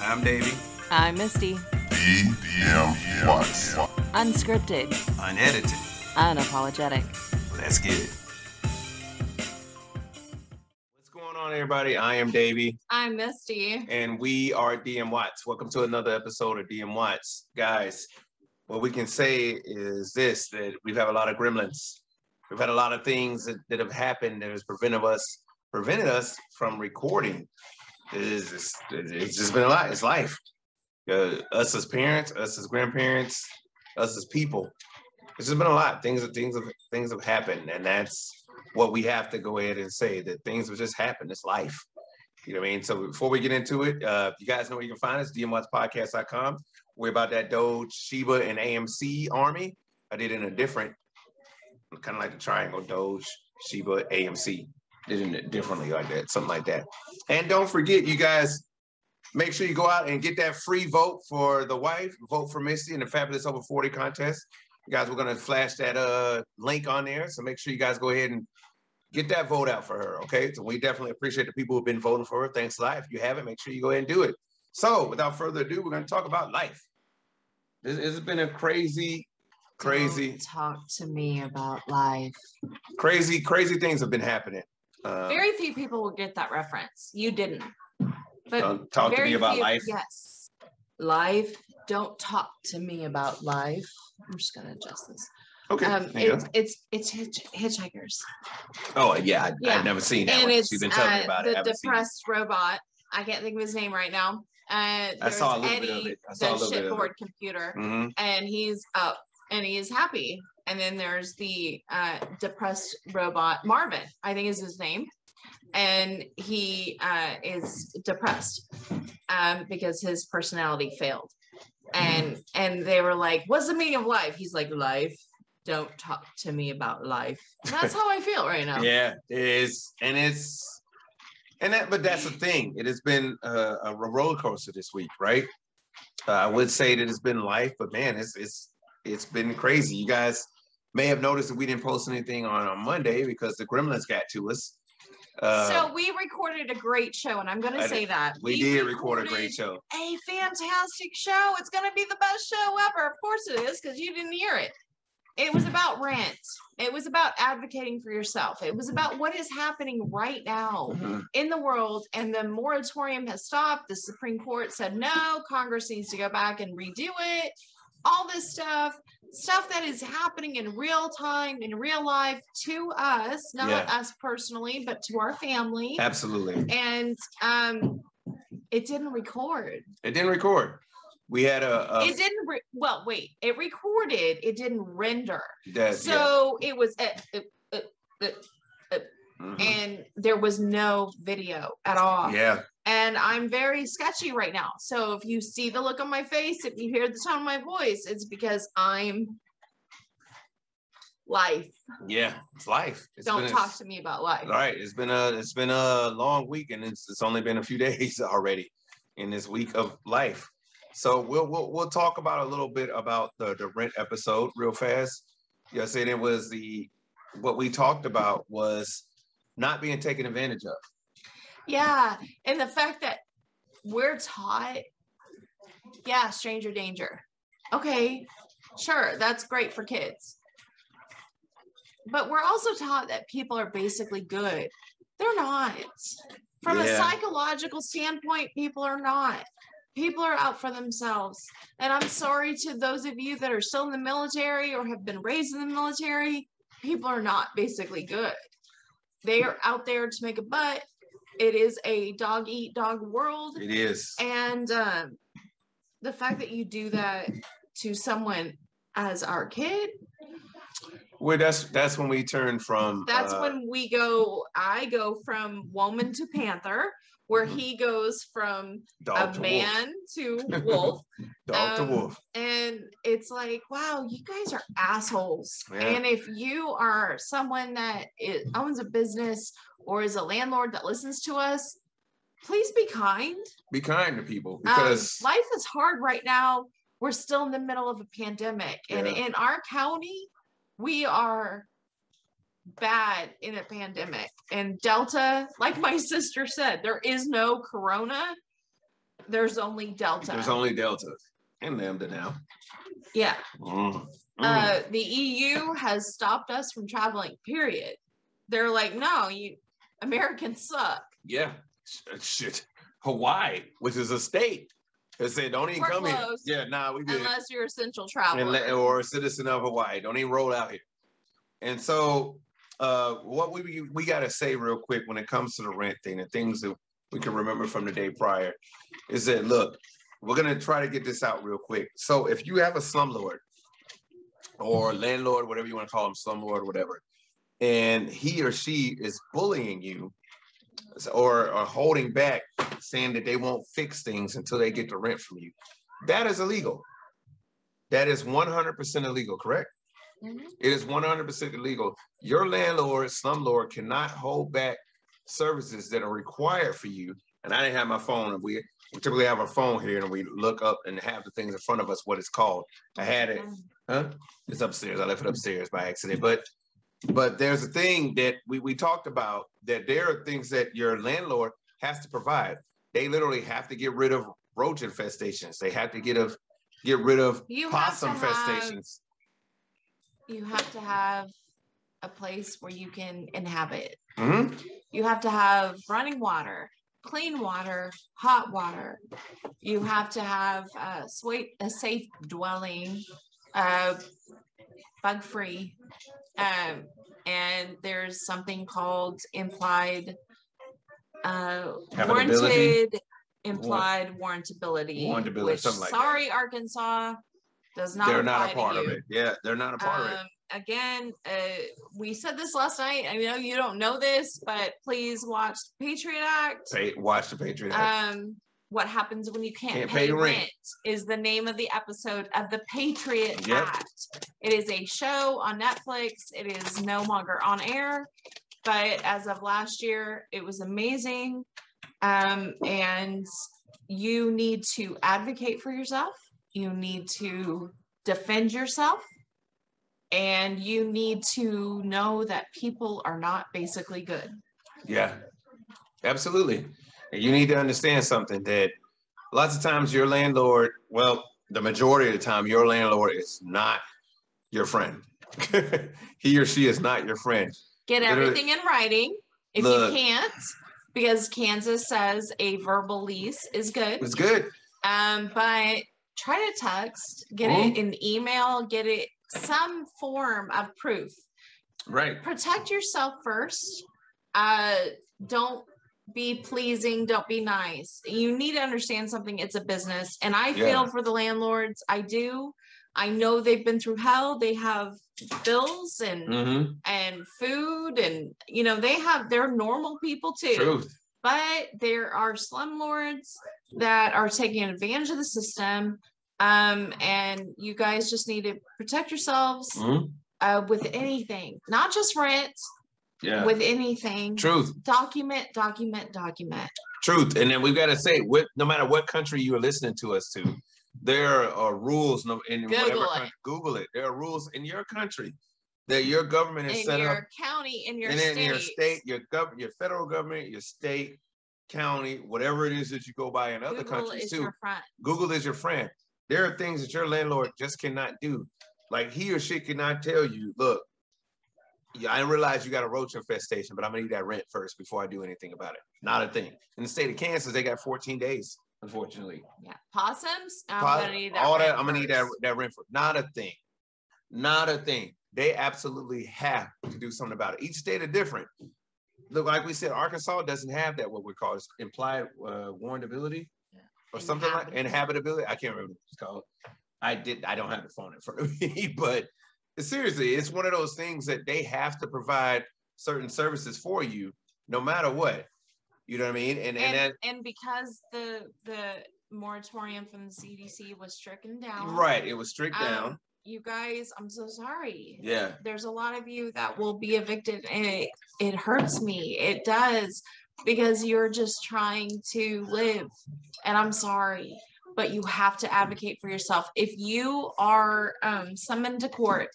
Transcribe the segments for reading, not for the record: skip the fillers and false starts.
I'm Davey. I'm Misty. DMWATS. Unscripted. Unedited. Unapologetic. Let's get it. What's going on, everybody? I am Davey. I'm Misty. And we are DMWATS. Welcome to another episode of DMWATS. Guys, what we can say is this, that we've had a lot of gremlins. We've had a lot of things that have happened that has prevented us from recording. It's just been a lot. It's life. Us as parents, us as grandparents, us as people. It's just been a lot. Things have happened, and that's what we have to go ahead and say, that things have just happened. It's life. You know what I mean? So before we get into it, you guys know where you can find us, DMWATSpodcast.com. We're about that Doge, Shiba, and AMC army. I did in a different, kind of like the triangle, Doge, Shiba, AMC. Did it differently like that, something like that. And don't forget, you guys, make sure you go out and get that free vote for the wife, vote for Misty in the Fabulous Over 40 contest. You guys, we're going to flash that link on there. So make sure you guys go ahead and get that vote out for her, okay? So we definitely appreciate the people who've been voting for her. Thanks a lot. If you haven't, make sure you go ahead and do it. So without further ado, we're going to talk about life. This has been a crazy. Don't talk to me about life. Crazy things have been happening. Very few people will get that reference. You didn't. But talk to me about life. Yes. Life. Don't talk to me about life. I'm just gonna adjust this. Okay. It's hitchhikers. Oh yeah, I've never seen that. And one. it's She's been telling me about it. The depressed robot. I can't think of his name right now. I saw a little bit of it. The shipboard computer, and he's up and he is happy. And then there's the depressed robot, Marvin, I think is his name. And he is depressed because his personality failed. And they were like, what's the meaning of life? He's like, life. Don't talk to me about life. And that's how I feel right now. Yeah, it is. But that's the thing. It has been a roller coaster this week, right? I would say that it's been life, but man, it's been crazy. You guys may have noticed that we didn't post anything on Monday because the gremlins got to us. So we recorded a great show, and I'm going to say that. We did record a great show. A fantastic show. It's going to be the best show ever. Of course it is, because you didn't hear it. It was about rent. It was about advocating for yourself. It was about what is happening right now in the world, and the moratorium has stopped. The Supreme Court said no. Congress needs to go back and redo it. All this stuff that is happening in real time, in real life to us, not us personally, but to our family. Absolutely. And it didn't record. We had it didn't, it recorded, it didn't render. It was, and there was no video at all. Yeah. And I'm very sketchy right now. So if you see the look on my face, if you hear the tone of my voice, it's because I'm life. Yeah, it's life. Don't talk to me about life. All right. It's been a long week, and it's only been a few days already in this week of life. So we'll talk about a little bit about the rent episode real fast. I said it was what we talked about was not being taken advantage of. Yeah, and the fact that we're taught, stranger danger. Okay, sure, that's great for kids. But we're also taught that people are basically good. They're not. From a psychological standpoint, people are not. People are out for themselves. And I'm sorry to those of you that are still in the military or have been raised in the military. People are not basically good. They are out there to make a butt. It is a dog-eat-dog world. It is. And the fact that you do that to someone as our kid. Well, that's when we turn from. That's when I go from woman to panther, where he goes from dog a man to wolf. Dog to wolf. And it's like, wow, you guys are assholes. Yeah. And if you are someone that owns a business or is a landlord that listens to us, please be kind. Be kind to people, because life is hard right now. We're still in the middle of a pandemic. And in our county, we are bad in a pandemic. And Delta, like my sister said, there is no corona. There's only Delta. There's only Delta and Lambda now. Yeah. Mm. The EU has stopped us from traveling, period. They're like, no, you Americans suck. Yeah. Shit. Hawaii, which is a state, they said, don't even come here. Yeah, nah, we did. Unless you're essential traveler. Or a citizen of Hawaii. Don't even roll out here. And so what we got to say real quick when it comes to the rent thing, and things that we can remember from the day prior, is that, look, we're going to try to get this out real quick. So if you have a slumlord or landlord, whatever you want to call him, slumlord, whatever, and he or she is bullying you or holding back, saying that they won't fix things until they get the rent from you, that is illegal. That is 100% illegal, correct? Mm-hmm. It is 100% illegal. Your landlord, slumlord, cannot hold back services that are required for you. And I didn't have my phone. We typically have our phone here, and we look up and have the things in front of us, what it's called. I had it. Huh? It's upstairs. I left it upstairs by accident. But there's a thing that we talked about, that there are things that your landlord has to provide. They literally have to get rid of roach infestations. They have to get rid of possum infestations. You have to have a place where you can inhabit. Mm-hmm. You have to have running water, clean water, hot water. You have to have a safe dwelling, bug-free. And there's something called implied warrantability, which, something like sorry, that. Arkansas does not. They're not a part of it. Yeah, they're not a part of it. Again, we said this last night. I know you don't know this, but please watch the Patriot Act. Watch the Patriot Act. What happens when you can't pay rent is the name of the episode of the Patriot Act. It is a show on Netflix. It is no longer on air, but as of last year, it was amazing. And you need to advocate for yourself. You need to defend yourself. And you need to know that people are not basically good. Yeah, absolutely. And you need to understand something, that lots of times your landlord, well, the majority of the time, your landlord is not your friend. He or she is not your friend. Get everything in writing if you can't, because Kansas says a verbal lease is good. It's good. But try to text, get it in email, get it some form of proof. Right. Protect yourself first. Don't be pleasing. Don't be nice. You need to understand something. It's a business. And I feel for the landlords. I do. I know they've been through hell. They have bills and food, and they're normal people too. Truth. But there are slumlords that are taking advantage of the system. And you guys just need to protect yourselves with anything, not just rent. Yeah. With anything. Truth. Document. Truth. And then we've got to say, no matter what country you are listening to us to, there are rules in whatever country. Google it. There are rules in your country that your government is set up. In your county, in your state. In your state, your federal government, your state, county, whatever it is that you go by in other countries too. Google is your friend. There are things that your landlord just cannot do. Like, he or she cannot tell you, look, I realize you got a roach infestation, but I'm gonna need that rent first before I do anything about it. Not a thing. In the state of Kansas, they got 14 days, unfortunately. Yeah, possums. I'm gonna need that. I'm gonna need that rent for. Not a thing. Not a thing. They absolutely have to do something about it. Each state is different. Look, like we said, Arkansas doesn't have that. What we call is implied warrantability, or something like inhabitability. I can't remember what it's called. I don't have the phone in front of me, but. Seriously, it's one of those things that they have to provide certain services for you, no matter what. You know what I mean? And because the moratorium from the CDC was stricken down. Right, it was stricken down. You guys, I'm so sorry. Yeah. There's a lot of you that will be evicted, and it hurts me. It does, because you're just trying to live, and I'm sorry. But you have to advocate for yourself. If you are summoned to court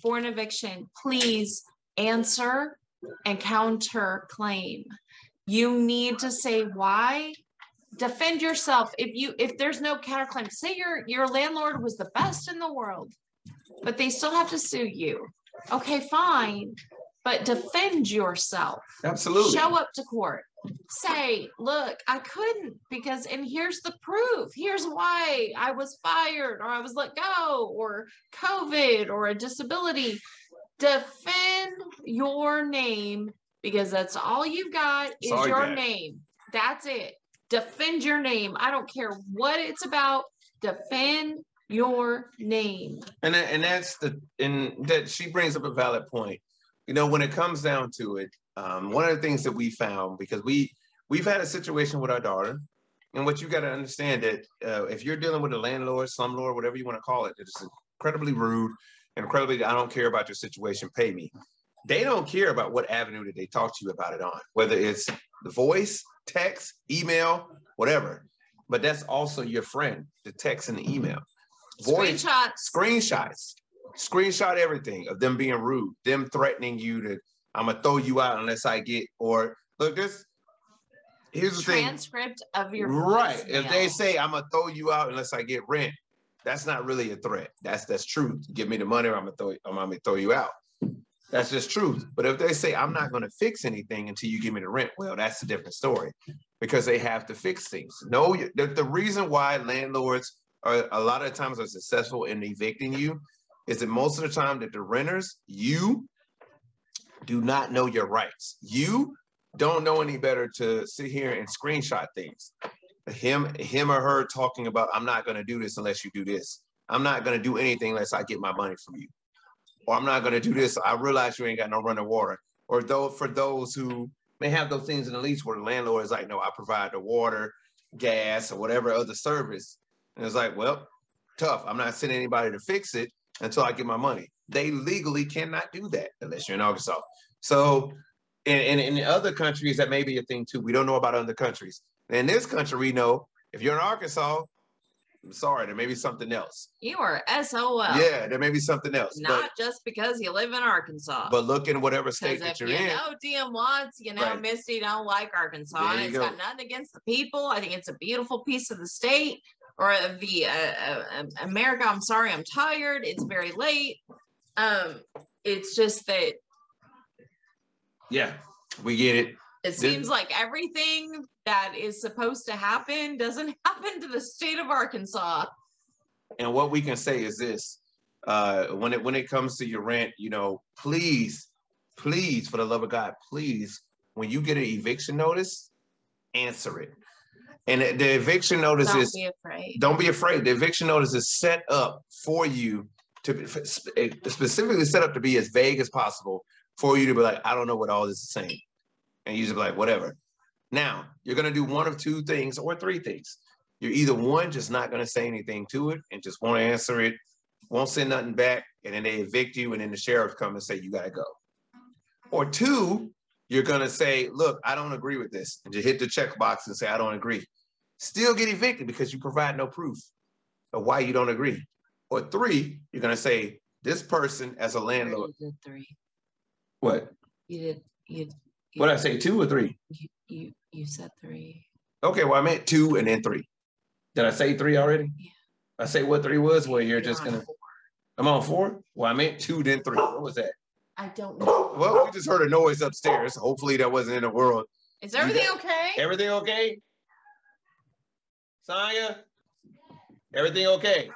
for an eviction, please answer and counter claim. You need to say why defend yourself. If there's no counterclaim, say your landlord was the best in the world, but they still have to sue you. Okay, fine, but defend yourself. Absolutely. Show up to court. Say, look, I couldn't because, and here's the proof. Here's why I was fired or I was let go or COVID or a disability. Defend your name because that's all you've got is your name. That's it. Defend your name. I don't care what it's about. Defend your name. And that she brings up a valid point. You know, when it comes down to it, one of the things that we found, because we've had a situation with our daughter, and what you got to understand that if you're dealing with a landlord, slumlord, whatever you want to call it, it's incredibly rude, incredibly, I don't care about your situation, pay me. They don't care about what avenue that they talk to you about it on, whether it's the voice, text, email, whatever. But that's also your friend, the text and the email. Voice, screenshots, screenshot everything of them being rude, them threatening you to, I'm gonna throw you out unless I get, or look, here's the transcript of your right. voicemail. If they say I'm gonna throw you out unless I get rent, that's not really a threat. That's truth. Give me the money or I'm gonna throw you out. That's just truth. But if they say I'm not gonna fix anything until you give me the rent, well, that's a different story because they have to fix things. No, the reason why landlords are a lot of times are successful in evicting you is that most of the time that the renters, you do not know your rights. You don't know any better to sit here and screenshot things. Him or her talking about, I'm not going to do this unless you do this. I'm not going to do anything unless I get my money from you. Or I'm not going to do this. I realize you ain't got no running water. Or for those who may have those things in the lease where the landlord is like, no, I provide the water, gas, or whatever other service. And it's like, well, tough. I'm not sending anybody to fix it until I get my money. They legally cannot do that unless you're in Arkansas. So in other countries, that may be a thing too. We don't know about other countries. In this country, we know if you're in Arkansas, I'm sorry, there may be something else. You are SOL. Yeah, there may be something else. Not just because you live in Arkansas. But look in whatever state that you're in. DMWATS, right. Misty don't like Arkansas. It's got nothing against the people. I think it's a beautiful piece of the state or of the America. I'm sorry, I'm tired. It's very late. It's just that. Yeah, we get it. It seems like everything that is supposed to happen doesn't happen to the state of Arkansas. And what we can say is this: when it comes to your rent, please, for the love of God, please, when you get an eviction notice, answer it. And the eviction notice don't be afraid. The eviction notice is set up for you to specifically set up to be as vague as possible for you to be like, I don't know what all this is saying. And you just be like, whatever. Now, you're going to do one of two things or three things. You're either one, just not going to say anything to it and just won't answer it, won't send nothing back, and then they evict you, and then the sheriff come and say, you got to go. Or two, you're going to say, look, I don't agree with this, and just hit the checkbox and say, I don't agree. Still get evicted because you provide no proof of why you don't agree. Or three, you're going to say, this person as a landlord. You did three. What? You did. What did I say, 2 or 3? You said 3. Okay, well, I meant 2 and then 3. Did I say 3 already? Yeah. I say what 3 was? Well, you're just going to. 4. I'm on 4? Well, I meant 2, then 3. What was that? I don't know. Well, we just heard a noise upstairs. Hopefully that wasn't in the world. Is everything okay? Everything okay? Sonya? Everything okay?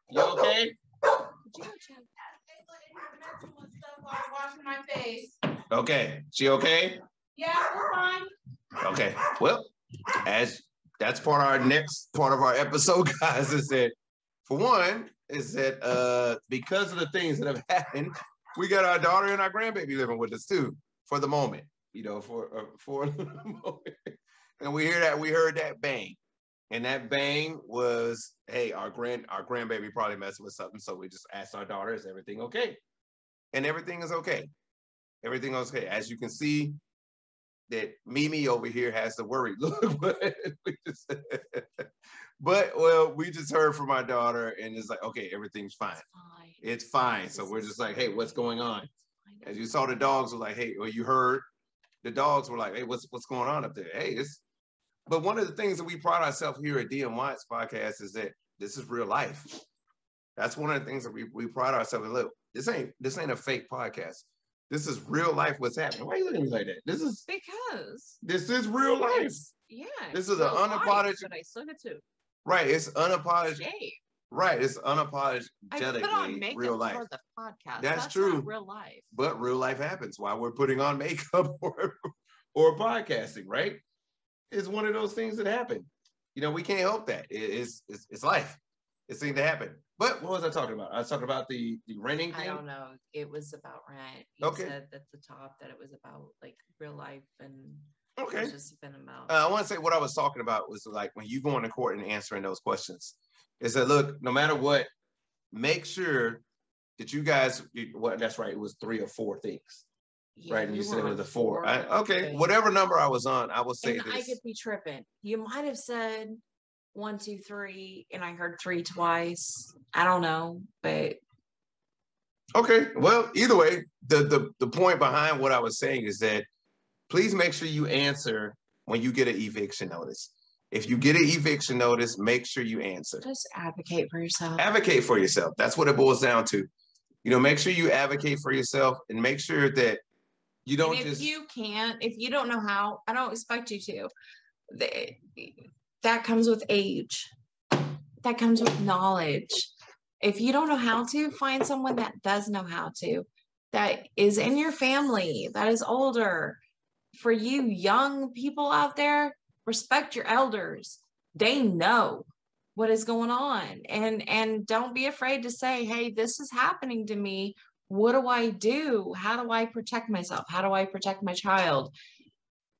You okay? Did you go check? Washing my face. Okay. She okay? Yeah, we're fine. Okay. Well, as that's next part of our episode, guys, is that for one, because of the things that have happened, we got our daughter and our grandbaby living with us too, for the moment, for a moment. And we heard that bang. And that bang was, hey, our grandbaby probably messing with something. So we just asked our daughter, is everything okay? And everything is okay. Everything is okay. As you can see, that Mimi over here has the worry look. But we just heard from our daughter and it's like, okay, everything's fine. It's fine. So we're just like, hey, what's going on? As you saw, the dogs were like, hey, or you heard the dogs were like, hey, what's going on up there? Hey, But one of the things that we pride ourselves here at DMWATS podcast is that this is real life. That's one of the things that we pride ourselves in. Look, this ain't a fake podcast. This is real life. What's happening? Why are you looking at me like that? This is real life. Yeah. This is an unapologetic. But I still get to. Right. It's unapologetic. Right. It's I unapologetically put on makeup real life. for the podcast. That's true. Not real life. But real life happens while we're putting on makeup or podcasting, right? It's one of those things that happen. You know, we can't help that. It's life. It seemed to happen. But what was I talking about? I was talking about the renting thing. I don't know. It was about rent. You said at the top that it was about like real life and it's just been about. I want to say what I was talking about was like when you go into court and answering those questions. Is that look, no matter what, make sure that you guys. That's right. It was 3 or 4 things. Yeah, right, and you said it was the 4. Whatever number I was on, I will say this. I could be tripping. You might have said 1, 2, 3, and I heard 3 twice. I don't know, but okay. Well, either way, the point behind what I was saying is that please make sure you answer when you get an eviction notice. If you get an eviction notice, make sure you answer. Just advocate for yourself. Advocate for yourself. That's what it boils down to. You know, make sure you advocate for yourself and make sure that you don't if you don't know how, I don't expect you to. That comes with age. That comes with knowledge. If you don't know how to, find someone that does know how to, that is in your family, that is older. For you young people out there, respect your elders. They know what is going on. And don't be afraid to say, hey, this is happening to me. What do I do? How do I protect myself? How do I protect my child?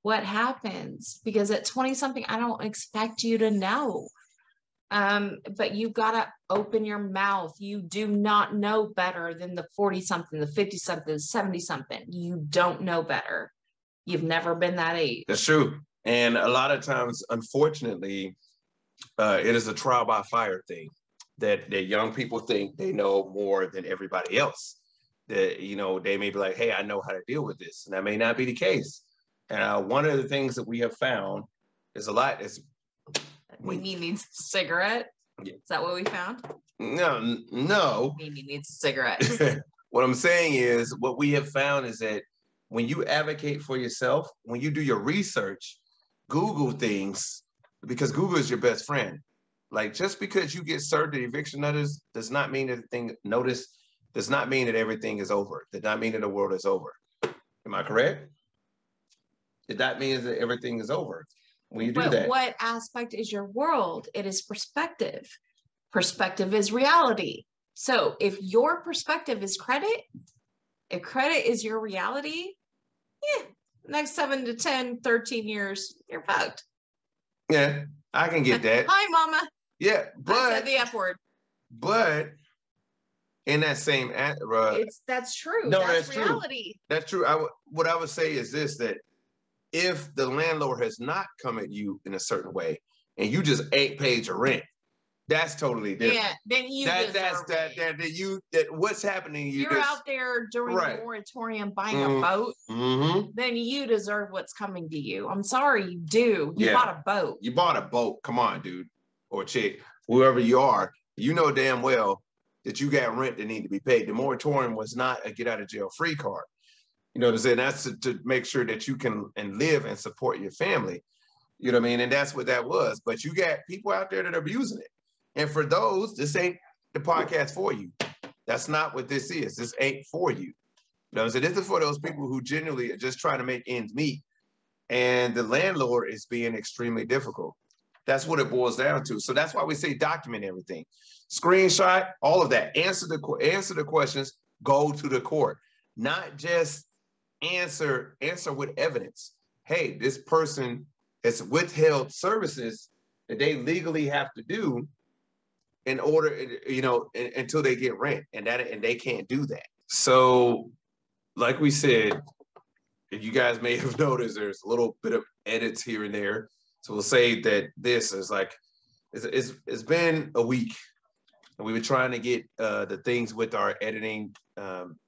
What happens? Because at 20-something, I don't expect you to know. But you've got to open your mouth. You do not know better than the 40-something, the 50-something, the 70-something. You don't know better. You've never been that age. That's true. And a lot of times, unfortunately, it is a trial by fire thing that young people think they know more than everybody else. That, you know, they may be like, hey, I know how to deal with this. And that may not be the case. And one of the things that we have found is Mimi needs a cigarette. Yeah. Is that what we found? No. Mimi needs a cigarette. What I'm saying is what we have found is that when you advocate for yourself, when you do your research, Google things, because Google is your best friend. Like just because you get served the eviction notice does not mean that does not mean that everything is over. Does not mean that the world is over. Am I correct? That means that everything is over when you do that. But what aspect is your world? It is perspective. Perspective is reality. So if your perspective is credit, if credit is your reality, next 7 to 10, 13 years, you're fucked. Yeah, I can get that. Hi, mama. Yeah, but I said the F word. But in that same that's true. No, that's True. reality. That's true. What I would say is this, that if the landlord has not come at you in a certain way and you just ain't paid your rent, that's totally different. Yeah, then you what's happening to you? You're out there during the moratorium buying a boat, then you deserve what's coming to you. I'm sorry, you do. You bought a boat. You bought a boat. Come on, dude or chick, whoever you are, you know damn well that you got rent that need to be paid. The moratorium was not a get out of jail free card. You know what I'm saying? That's to make sure that you can live and support your family. You know what I mean? And that's what that was. But you got people out there that are abusing it. And for those, this ain't the podcast for you. That's not what this is. This ain't for you. You know what I'm saying? This is for those people who genuinely are just trying to make ends meet. And the landlord is being extremely difficult. That's what it boils down to. So that's why we say document everything. Screenshot, all of that. Answer the questions, go to the court. Not just answer with evidence. Hey, this person has withheld services that they legally have to do in order, until they get rent, and they can't do that. So, like we said, you guys may have noticed there's a little bit of edits here and there. So we'll say that this is like, it's been a week, and we were trying to get the things with our editing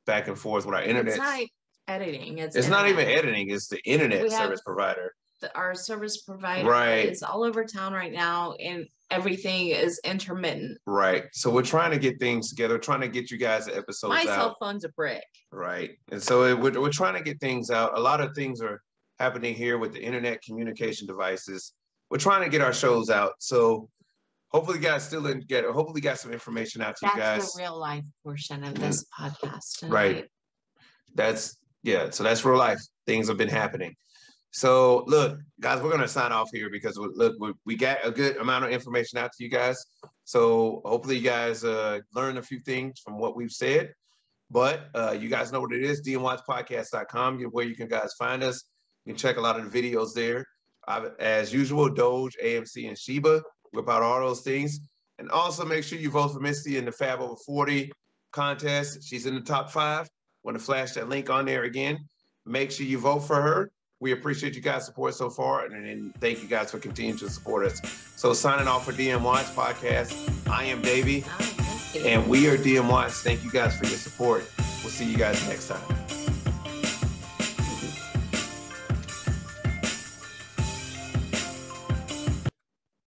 back and forth with our internet. It's not editing. It's not even editing. It's the internet service provider. our service provider Right. is all over town right now, and everything is intermittent. Right. So we're trying to get things together, trying to get you guys the episodes My out. cell phone's a brick. Right. And so we're trying to get things out. A lot of things are happening here with the internet communication devices. We're trying to get our shows out. So hopefully you guys still didn't get it. Hopefully got some information out to you guys. That's the real life portion of this podcast tonight. Right. So that's real life. Things have been happening. So look, guys, we're going to sign off here because we got a good amount of information out to you guys. So hopefully you guys learned a few things from what we've said. But you guys know what it is, DMWATSpodcast.com, where you can guys find us. You can check a lot of the videos there. As usual, Doge, AMC, and Sheba. We're about all those things. And also make sure you vote for Misty in the Fab Over 40 contest. She's in the top 5. Want to flash that link on there again. Make sure you vote for her. We appreciate you guys' support so far, and thank you guys for continuing to support us. So signing off for DMWATS Podcast, I am Davey, and we are DMWATS. Thank you guys for your support. We'll see you guys next time.